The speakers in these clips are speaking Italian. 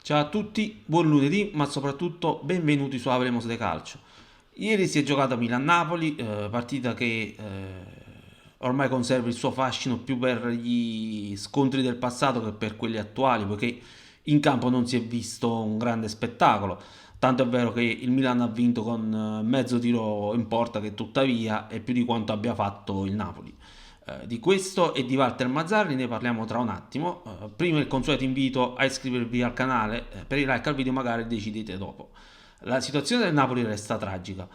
Ciao a tutti, buon lunedì, ma soprattutto benvenuti su Avremos de Calcio. Ieri si è giocato a Milan-Napoli, partita che ormai conserva il suo fascino più per gli scontri del passato che per quelli attuali, poiché in campo non si è visto un grande spettacolo. Tanto è vero che il Milan ha vinto con mezzo tiro in porta, che tuttavia è più di quanto abbia fatto il Napoli. Di questo e di Walter Mazzarri ne parliamo tra un attimo. Prima il consueto invito a iscrivervi al canale, per i like al video magari decidete dopo. La situazione del Napoli resta tragica.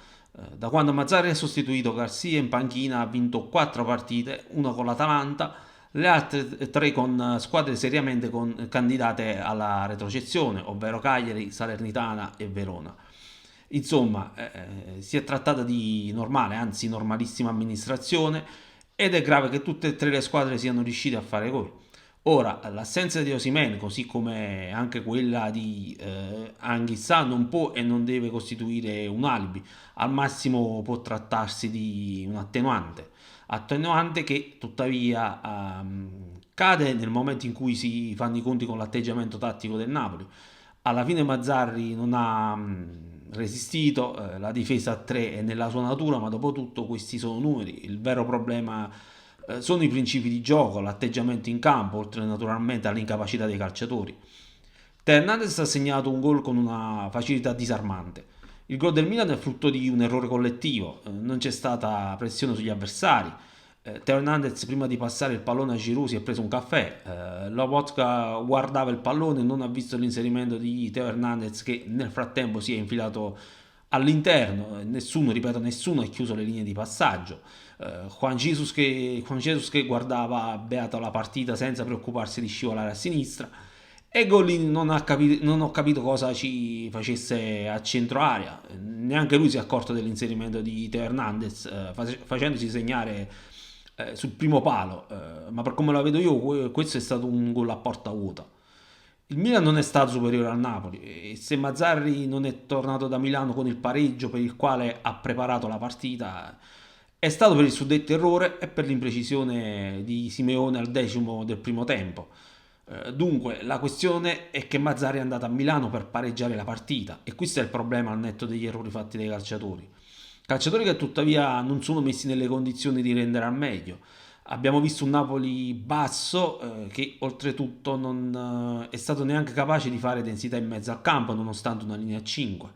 Da quando Mazzarri ha sostituito Garcia in panchina ha vinto 4 partite, una con l'Atalanta, le altre 3 con squadre seriamente candidate alla retrocessione, ovvero Cagliari, Salernitana e Verona. Insomma, si è trattata di normale, anzi normalissima amministrazione ed è grave che tutte e tre le squadre siano riuscite a fare gol. Ora, l'assenza di Osimhen, così come anche quella di Anghissà, non può e non deve costituire un alibi. Al massimo può trattarsi di un attenuante che tuttavia cade nel momento in cui si fanno i conti con l'atteggiamento tattico del Napoli. Alla fine Mazzarri non ha resistito, la difesa a 3 è nella sua natura, ma dopo tutto questi sono numeri. Il vero problema sono i principi di gioco, l'atteggiamento in campo, oltre naturalmente all'incapacità dei calciatori. Teo Hernandez ha segnato un gol con una facilità disarmante. Il gol del Milan è frutto di un errore collettivo, non c'è stata pressione sugli avversari. Teo Hernandez prima di passare il pallone a Giroud si è preso un caffè, Lobotka guardava il pallone e non ha visto l'inserimento di Teo Hernandez che nel frattempo si è infilato all'interno, nessuno, ripeto, nessuno ha chiuso le linee di passaggio. Juan Jesus che guardava beato la partita senza preoccuparsi di scivolare a sinistra. E Gollin non ho capito cosa ci facesse a centro area, neanche lui si è accorto dell'inserimento di Teo Hernandez, facendosi segnare sul primo palo, ma per come la vedo io questo è stato un gol a porta vuota. Il Milan non è stato superiore al Napoli e se Mazzarri non è tornato da Milano con il pareggio per il quale ha preparato la partita è stato per il suddetto errore e per l'imprecisione di Simeone al decimo del primo tempo. Dunque, la questione è che Mazzarri è andato a Milano per pareggiare la partita e questo è il problema al netto degli errori fatti dai calciatori. Calciatori che tuttavia non sono messi nelle condizioni di rendere al meglio. Abbiamo visto un Napoli basso che oltretutto non è stato neanche capace di fare densità in mezzo al campo nonostante una linea a 5.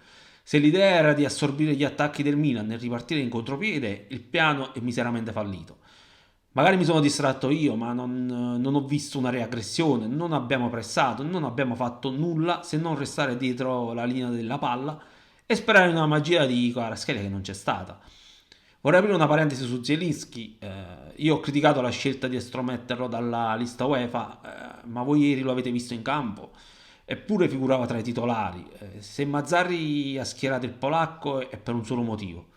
Se l'idea era di assorbire gli attacchi del Milan e ripartire in contropiede, il piano è miseramente fallito. Magari mi sono distratto io, ma non ho visto una reaggressione, non abbiamo pressato, non abbiamo fatto nulla se non restare dietro la linea della palla e sperare in una magia di Kvaratskhelia che non c'è stata. Vorrei aprire una parentesi su Zielinski. Io ho criticato la scelta di estrometterlo dalla lista UEFA, ma voi ieri lo avete visto in campo. Eppure figurava tra i titolari. Se Mazzarri ha schierato il polacco è per un solo motivo.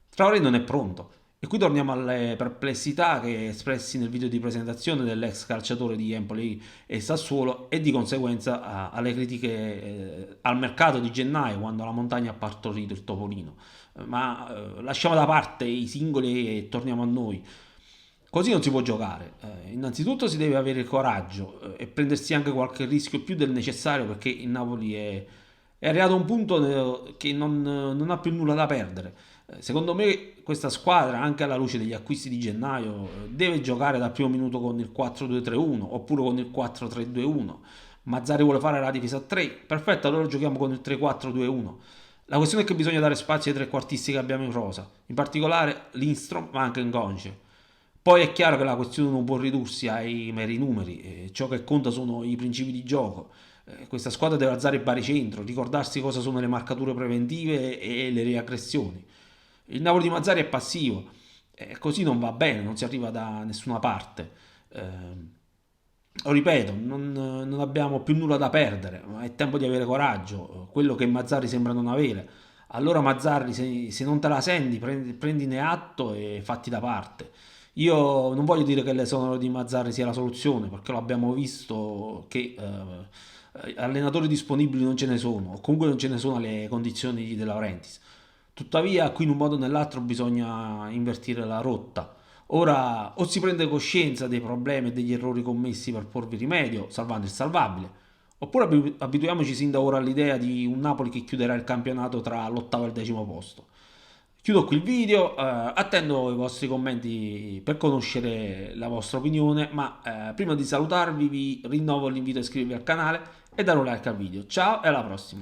Traoré non è pronto. E qui torniamo alle perplessità che espressi nel video di presentazione dell'ex calciatore di Empoli e Sassuolo e di conseguenza alle critiche al mercato di gennaio quando la montagna ha partorito il topolino. Ma lasciamo da parte i singoli e torniamo a noi. Così non si può giocare. Innanzitutto si deve avere coraggio e prendersi anche qualche rischio più del necessario perché il Napoli è arrivato a un punto che non ha più nulla da perdere. Secondo me questa squadra, anche alla luce degli acquisti di gennaio, deve giocare dal primo minuto con il 4-2-3-1 oppure con il 4-3-2-1. Mazzari vuole fare la difesa a 3, perfetto, allora giochiamo con il 3-4-2-1. La questione è che bisogna dare spazio ai trequartisti che abbiamo in rosa, in particolare Lindstrom ma anche Ngonce. Poi è chiaro che la questione non può ridursi ai meri numeri, ciò che conta sono i principi di gioco. Questa squadra deve alzare il baricentro, ricordarsi cosa sono le marcature preventive e le riaggressioni. Il Napoli di Mazzari è passivo, così non va bene, non si arriva da nessuna parte. Lo ripeto, non abbiamo più nulla da perdere, ma è tempo di avere coraggio, quello che Mazzarri sembra non avere. Allora Mazzarri, se non te la senti, prendine atto e fatti da parte. Io non voglio dire che l'esonero di Mazzarri sia la soluzione, perché lo abbiamo visto che allenatori disponibili non ce ne sono, o comunque non ce ne sono alle condizioni di De Laurentiis. Tuttavia, qui in un modo o nell'altro bisogna invertire la rotta. Ora o si prende coscienza dei problemi e degli errori commessi per porvi rimedio, salvando il salvabile, Oppure abituiamoci sin da ora all'idea di un Napoli che chiuderà il campionato tra l'ottavo e il decimo posto. Chiudo qui il video, attendo i vostri commenti per conoscere la vostra opinione, ma prima di salutarvi vi rinnovo l'invito a iscrivervi al canale e dare un like al video. Ciao e alla prossima!